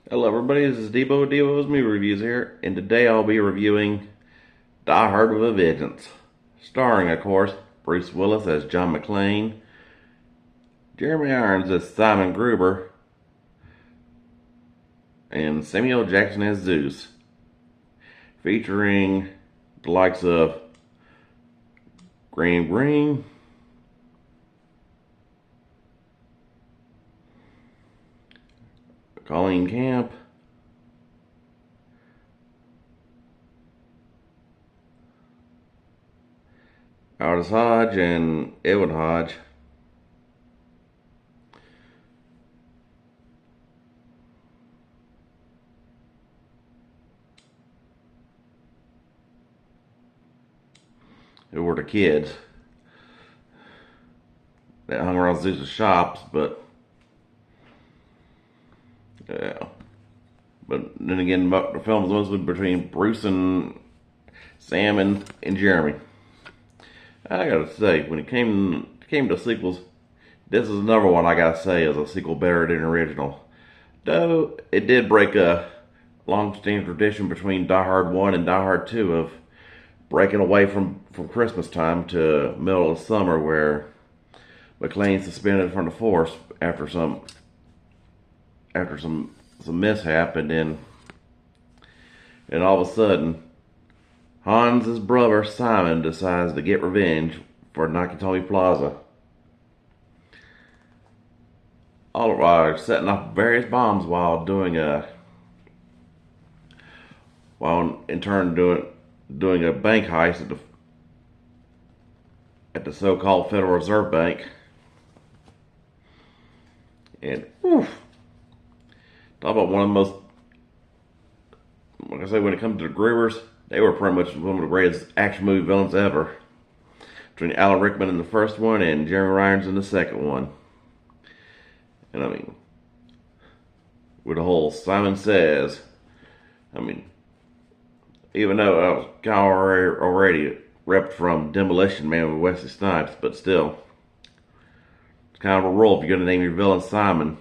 Hello everybody, this is Devo's Movie Reviews here, and today I'll be reviewing Die Hard with a Vengeance. Starring, of course, Bruce Willis as John McClane, Jeremy Irons as Simon Gruber, and Samuel Jackson as Zeus. Featuring the likes of Graham Greene, Colleen Camp, Aldous Hodge, and Edwin Hodge. Who were the kids that hung around Zeus's shops, but yeah. But then again, the film was mostly between Bruce and Sam and Jeremy. I gotta say, when it came to sequels, this is another one I gotta say is a sequel better than the original. Though it did break a long-standing tradition between Die Hard 1 and Die Hard 2 of breaking away from Christmas time to middle of summer where McClane suspended from the force after some mishap, and then all of a sudden Hans's brother Simon decides to get revenge for Nakatomi Plaza. All while setting off various bombs while in turn doing a bank heist at the so-called Federal Reserve Bank. And talk about one of the most, like I say, when it comes to the Grubers, they were pretty much one of the greatest action movie villains ever. Between Alan Rickman in the first one and Jeremy Irons in the second one. And I mean, with the whole Simon Says, I mean, even though I was kind of already repped from Demolition Man with Wesley Snipes, but still, it's kind of a rule if you're going to name your villain Simon.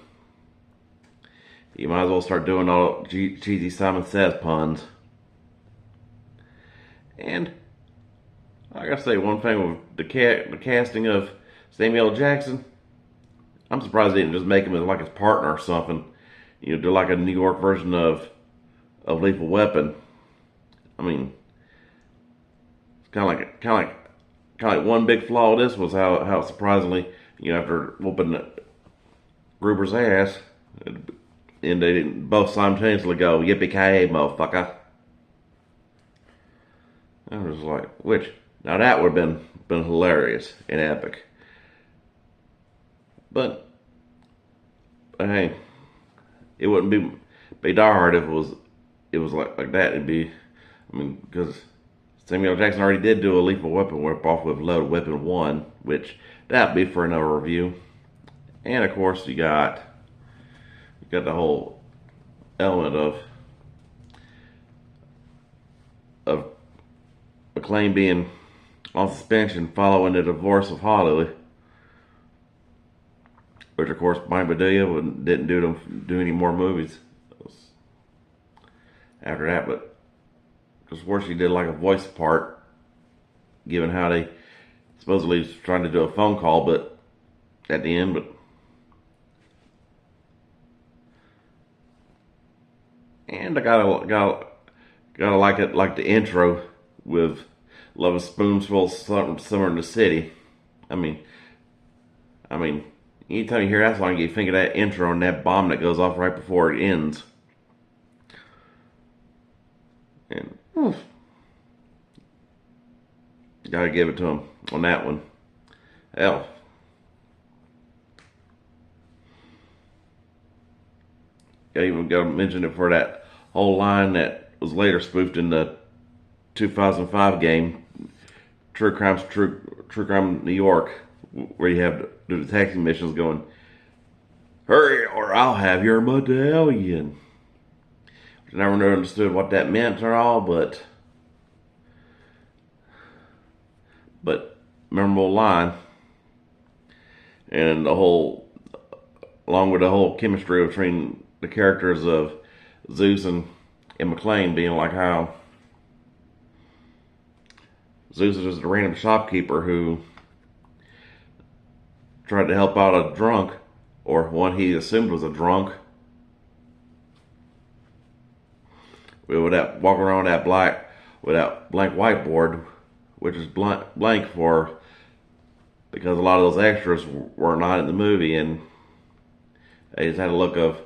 You might as well start doing all cheesy Simon Says puns. And I gotta say one thing with the casting of Samuel Jackson, I'm surprised they didn't just make him as like his partner or something. You know, do like a New York version of Lethal Weapon. I mean, it's kind of like one big flaw of this was how surprisingly, you know, after whooping Gruber's ass, and they didn't both simultaneously go yippee-ki-yay, motherfucker. I was like, which now that would have been hilarious and epic. But hey, it wouldn't be Die Hard if it was like that. It'd be, I mean, because Samuel Jackson already did do a Lethal Weapon rip-off with Loaded Weapon 1, which that'd be for another review. And of course, you got the whole element of McClane being on suspension following the divorce of Holly, which of course Mike Bedelia didn't do any more movies after that, but of course she did like a voice part, given how they supposedly was trying to do a phone call, but at the end, and I gotta like it, like the intro with Love a Spoonful of Summer in the City. I mean, anytime you hear that song, you think of that intro and that bomb that goes off right before it ends. And gotta give it to him on that one. Hell, I even gotta mention it for that whole line that was later spoofed in the 2005 game, True Crime New York, where you have the detective missions going, "Hurry or I'll have your medallion." I never understood what that meant at all, but memorable line, and along with the whole chemistry between the characters of Zeus and McClane being like how Zeus is just a random shopkeeper who tried to help out a drunk, or one he assumed was a drunk, with that walking around with that blank whiteboard, which is blank for because a lot of those extras were not in the movie, and they just had a look of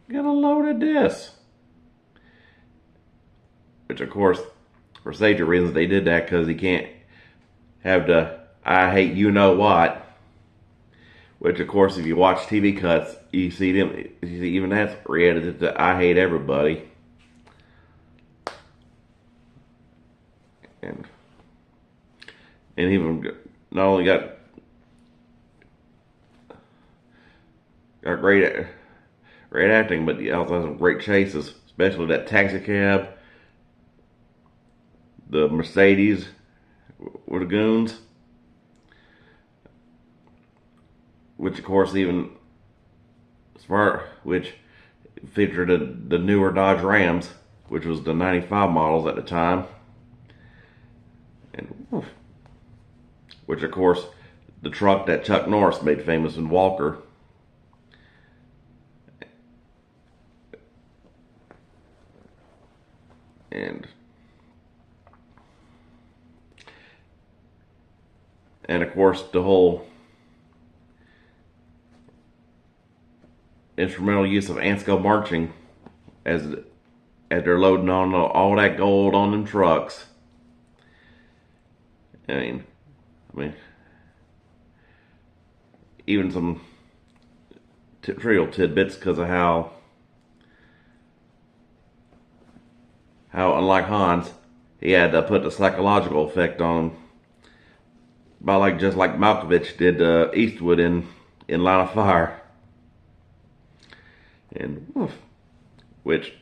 get a load of this, which of course for safety reasons they did that because he can't have the I hate you know what. Which, of course, if you watch TV cuts, you see them. You see even that's re-edited to "I hate everybody," and even not only got great acting, but he also has some great chases, especially that taxi cab, the Mercedes with the goons. Which, of course, even which featured the newer Dodge Rams, which was the '95 models at the time, and which, of course, the truck that Chuck Norris made famous in Walker. And of course, the whole instrumental use of Ansco marching as they're loading on all that gold on them trucks. I mean, even some trivial tidbits because of how unlike Hans, he had to put the psychological effect on, just like Malkovich did Eastwood in Line of Fire. And which,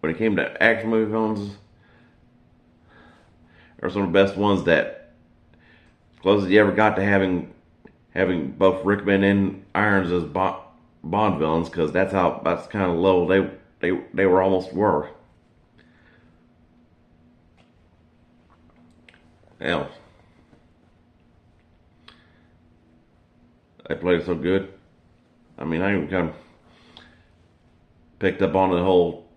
when it came to action movie films, are some of the best ones that, as close as you ever got to having both Rickman and Irons as Bond villains, because that's kind of low they were almost were. Hell, they played it so good. I mean, I even kind of picked up on the whole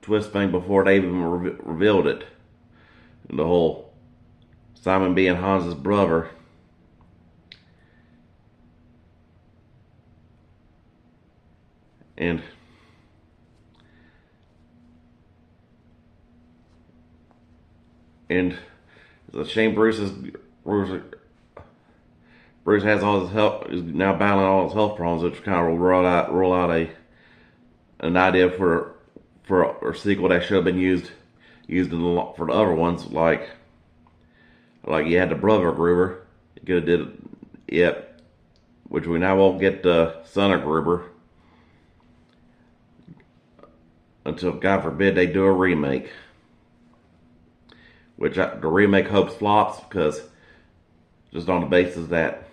twist thing before they even revealed it. And the whole Simon being Hans's brother. And it's a shame Bruce has all his health, is now battling all his health problems, which kind of rule out an idea for a sequel that should have been used for the other ones, like you had the brother of Gruber, you could have did it, which we now won't get the son of Gruber until, God forbid, they do a remake. Which the remake hopes flops because just on the basis that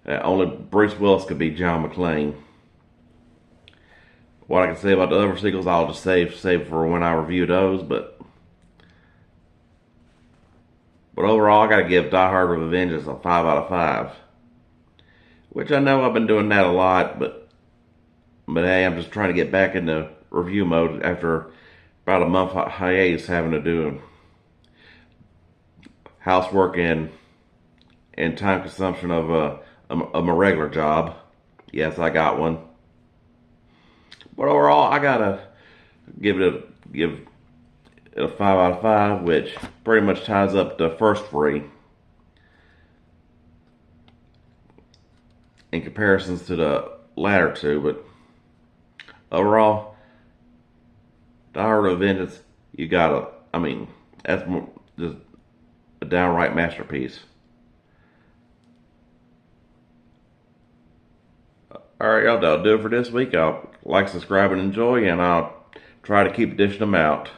only Bruce Willis could be John McClane. What I can say about the other sequels, I'll just save for when I review those. But overall, I gotta give Die Hard with a Vengeance a 5 out of 5. Which I know I've been doing that a lot, but hey, I'm just trying to get back into review mode after about a month hiatus, having to do housework and time consumption of my regular job. Yes, I got one. But overall, I gotta give it a 5 out of 5, which pretty much ties up the first three in comparisons to the latter two. But overall, Die Hard with a Vengeance, that's just a downright masterpiece. Alright, y'all, that'll do it for this week. I'll like, subscribe, and enjoy, and I'll try to keep dishing them out.